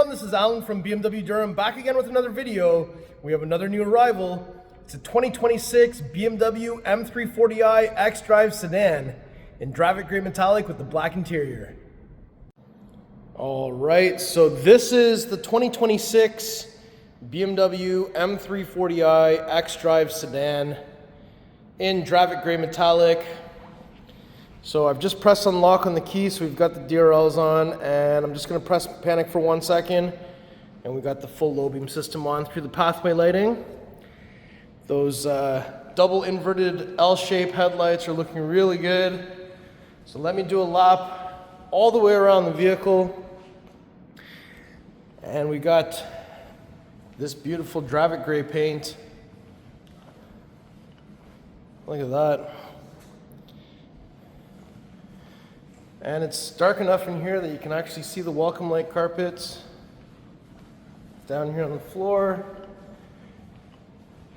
everyone, this is Alan from BMW Durham, back again with another video. We have another new arrival. It's a 2026 BMW M340i xDrive Sedan in Dravit Grey Metallic with the black interior. Alright, so this is the 2026 BMW M340i xDrive Sedan in Dravit Grey Metallic. So I've just pressed unlock on the key, so we've got the DRLs on, and I'm just going to press panic for 1 second, and we've got the full low beam system on through the pathway lighting. Those double inverted L-shaped headlights are looking really good. So let me do a lap all the way around the vehicle, and we got this beautiful Dravit Grey paint. Look at that. And it's dark enough in here that you can actually see the welcome light carpets down here on the floor.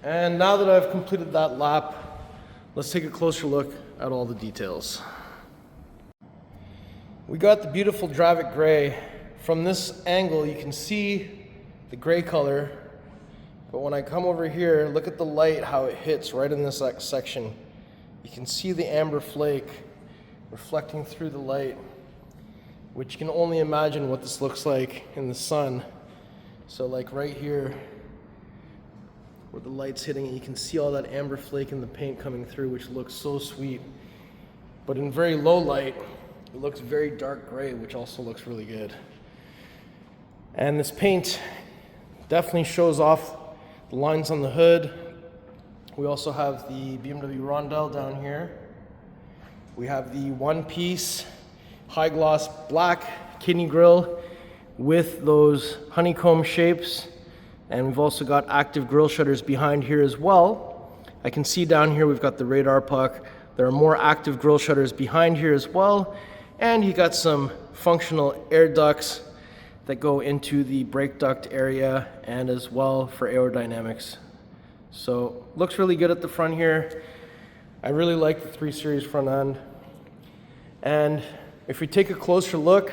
And now that I've completed that lap, let's take a closer look at all the details. We got the beautiful Dravit Grey. From this angle, you can see the gray color, but when I come over here, look at the light, how it hits right in this section. You can see the amber flake reflecting through the light, which you can only imagine what this looks like in the sun. So like right here, where the light's hitting it, you can see all that amber flake in the paint coming through, which looks so sweet. But in very low light, it looks very dark gray, which also looks really good. And this paint definitely shows off the lines on the hood. We also have the BMW Rondelle down here. We have the one-piece high-gloss black kidney grille with those honeycomb shapes, and we've also got active grille shutters behind here as well. I can see down here we've got the radar puck. There are more active grille shutters behind here as well, and you got some functional air ducts that go into the brake duct area and as well for aerodynamics. So looks really good at the front here. I really like the 3 Series front end. And if we take a closer look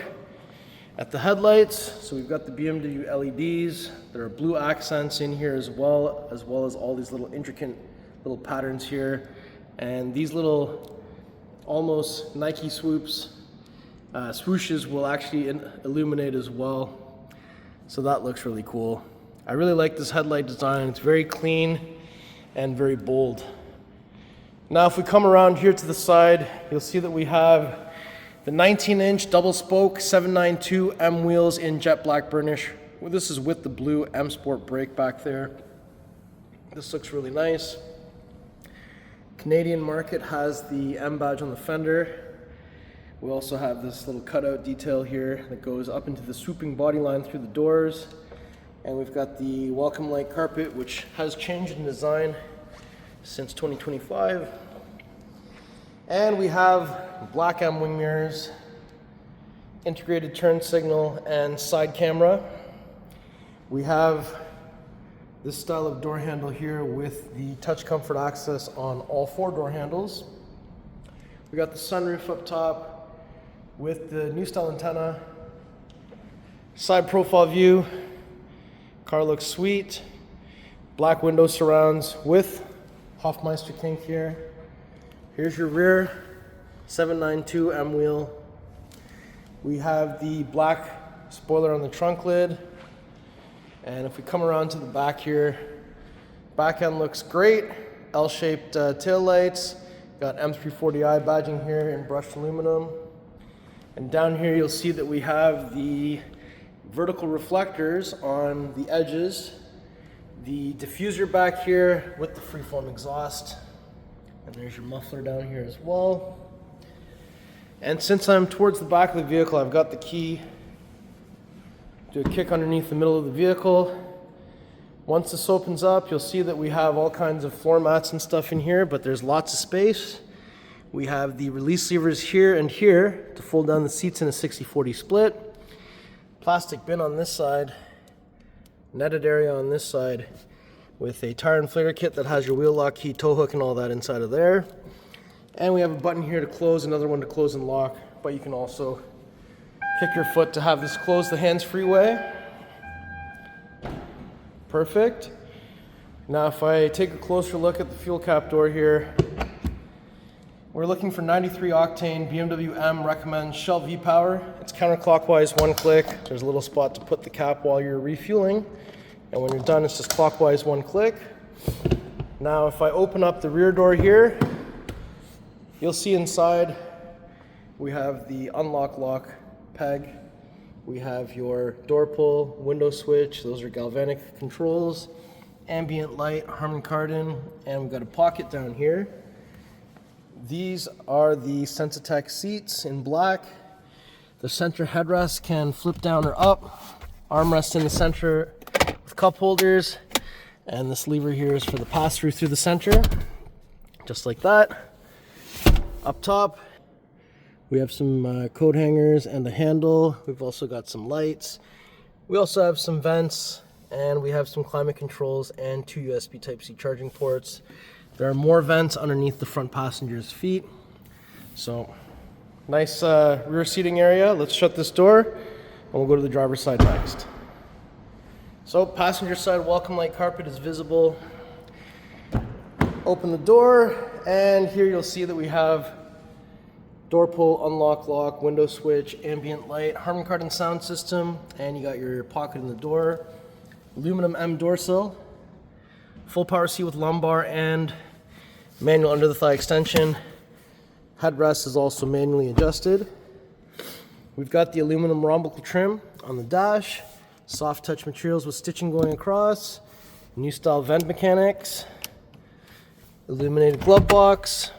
at the headlights, so we've got the BMW LEDs. There are blue accents in here as well as all these little intricate little patterns here. And these little almost Nike swooshes will actually illuminate as well. So that looks really cool. I really like this headlight design. It's very clean and very bold. Now if we come around here to the side, you'll see that we have the 19-inch double spoke 792 M wheels in jet black burnish. Well, this is with the blue M Sport brake back there. This looks really nice. Canadian market has the M badge on the fender. We also have this little cutout detail here that goes up into the swooping body line through the doors. And we've got the welcome light carpet, which has changed in design since 2025. And we have black M wing mirrors, integrated turn signal, and side camera. We have this style of door handle here with the touch comfort access on all 4 door handles. We got the sunroof up top with the new style antenna, side profile view. Car looks sweet. Black window surrounds with Hofmeister kink here. Here's your rear 792 M wheel. We have the black spoiler on the trunk lid. And if we come around to the back here, back end looks great. L-shaped tail lights. Got M340i badging here in brushed aluminum. And down here you'll see that we have the vertical reflectors on the edges. The diffuser back here with the freeform exhaust. And there's your muffler down here as well. And since I'm towards the back of the vehicle, I've got the key. Do a kick underneath the middle of the vehicle. Once this opens up, you'll see that we have all kinds of floor mats and stuff in here, but there's lots of space. We have the release levers here and here to fold down the seats in a 60-40 split. Plastic bin on this side. Netted area on this side with a tire inflator kit that has your wheel lock key, tow hook, and all that inside of there. And we have a button here to close, another one to close and lock, but you can also kick your foot to have this close the hands-free way. perfect. Now if I take a closer look at the fuel cap door here, we're looking for 93 octane BMW M recommends Shell V-Power. It's counterclockwise, one click. There's a little spot to put the cap while you're refueling. And when you're done, it's just clockwise, one click. Now if I open up the rear door here, you'll see inside we have the unlock lock peg. We have your door pull, window switch. Those are galvanic controls, ambient light, Harman Kardon, and we've got a pocket down here. These are the Sensatec seats in black. The center headrest can flip down or up. Armrest in the center with cup holders. And this lever here is for the pass-through through the center. Just like that. Up top, we have some coat hangers and a handle. We've also got some lights. We also have some vents, and we have some climate controls and 2 USB Type-C charging ports. There are more vents underneath the front passenger's feet. So, nice rear seating area. Let's shut this door, and we'll go to the driver's side next. So, passenger side welcome light carpet is visible. Open the door, and here you'll see that we have door pull, unlock lock, window switch, ambient light, Harman Kardon sound system, and you got your pocket in the door. Aluminum M door sill. Full power seat with lumbar and manual under the thigh extension. Headrest is also manually adjusted. We've got the aluminum rhombical trim on the dash. Soft touch materials with stitching going across. New style vent mechanics. Illuminated glove box.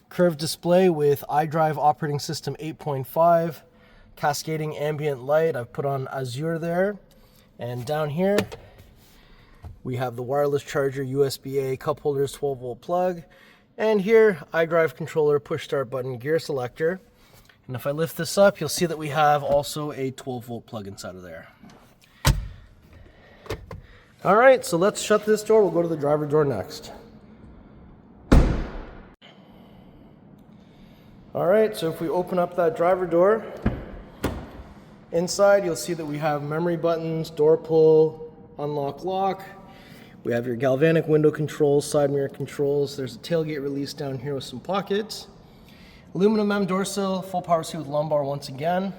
Curved display with iDrive operating system 8.5. Cascading ambient light. I've put on Azure there. And down here, we have the wireless charger, USB-A, cup holders, 12-volt plug. And here, iDrive controller, push start button, gear selector. And if I lift this up, you'll see that we have also a 12-volt plug inside of there. All right, so let's shut this door. We'll go to the driver door next. All right, so if we open up that driver door, inside you'll see that we have memory buttons, door pull, unlock lock. We have your galvanic window controls, side mirror controls. There's a tailgate release down here with some pockets. Aluminum M door sill, full power seat with lumbar once again.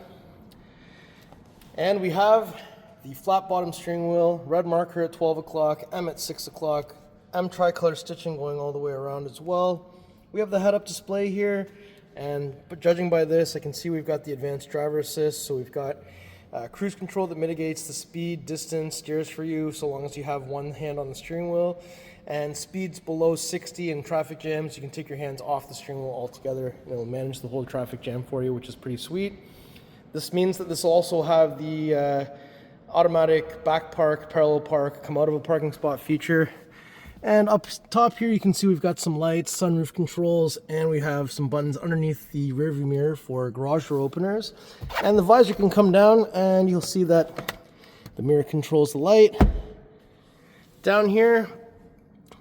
And we have the flat bottom steering wheel, red marker at 12 o'clock, M at 6 o'clock, M tricolor stitching going all the way around as well. We have the head-up display here, but judging by this, I can see we've got the advanced driver assist, so we've got cruise control that mitigates the speed, distance, steers for you so long as you have one hand on the steering wheel. And speeds below 60 in traffic jams, you can take your hands off the steering wheel altogether. It'll manage the whole traffic jam for you, which is pretty sweet. This means that this will also have the automatic back park, parallel park, come out of a parking spot feature. And up top here you can see we've got some lights, sunroof controls, and we have some buttons underneath the rearview mirror for garage door openers. And the visor can come down and you'll see that the mirror controls the light. Down here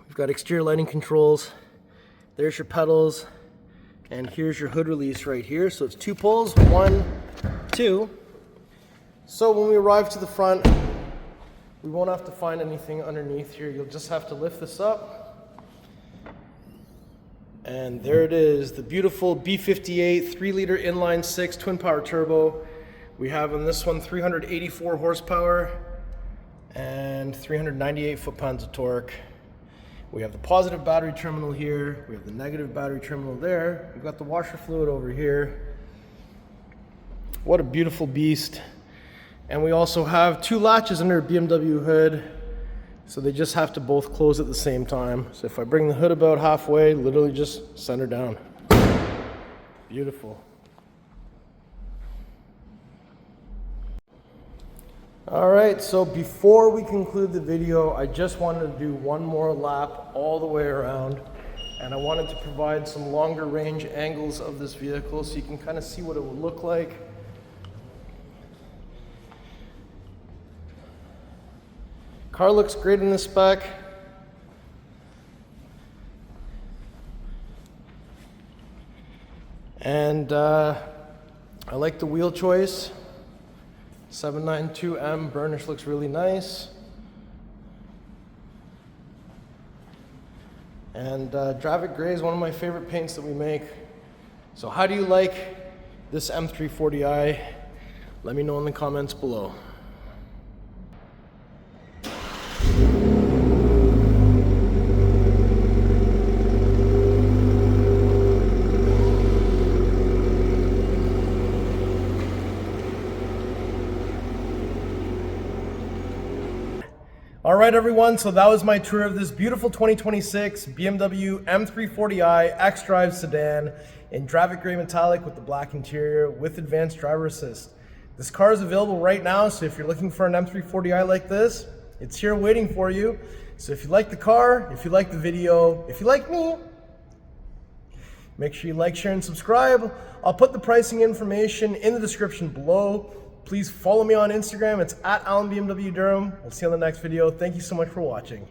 we've got exterior lighting controls. There's your pedals, and here's your hood release right here. So it's 2 pulls, 1, 2. So when we arrive to the front, we won't have to find anything underneath here. You'll just have to lift this up. And there it is, the beautiful B58 3-liter inline 6 twin power turbo. We have on this one 384 horsepower and 398 foot-pounds of torque. We have the positive battery terminal here. We have the negative battery terminal there. We've got the washer fluid over here. What a beautiful beast. And we also have 2 latches under a BMW hood, so they just have to both close at the same time. So if I bring the hood about halfway, literally just center down. Beautiful. All right, so before we conclude the video, I just wanted to do one more lap all the way around, and I wanted to provide some longer range angles of this vehicle so you can kind of see what it would look like. Car looks great in the spec. And I like the wheel choice. 792M Burnished looks really nice. And Dravit Grey is one of my favorite paints that we make. So how do you like this M340i? Let me know in the comments below. All right, everyone, so that was my tour of this beautiful 2026 BMW M340i xDrive sedan in Dravit Grey Metallic with the black interior with advanced driver assist. This car is available right now, so if you're looking for an M340i like this, it's here waiting for you. So if you like the car, if you like the video, if you like me, make sure you like, share, and subscribe. I'll put the pricing information in the description below. Please follow me on Instagram. It's @AlanBMW Durham. We'll see you on the next video. Thank you so much for watching.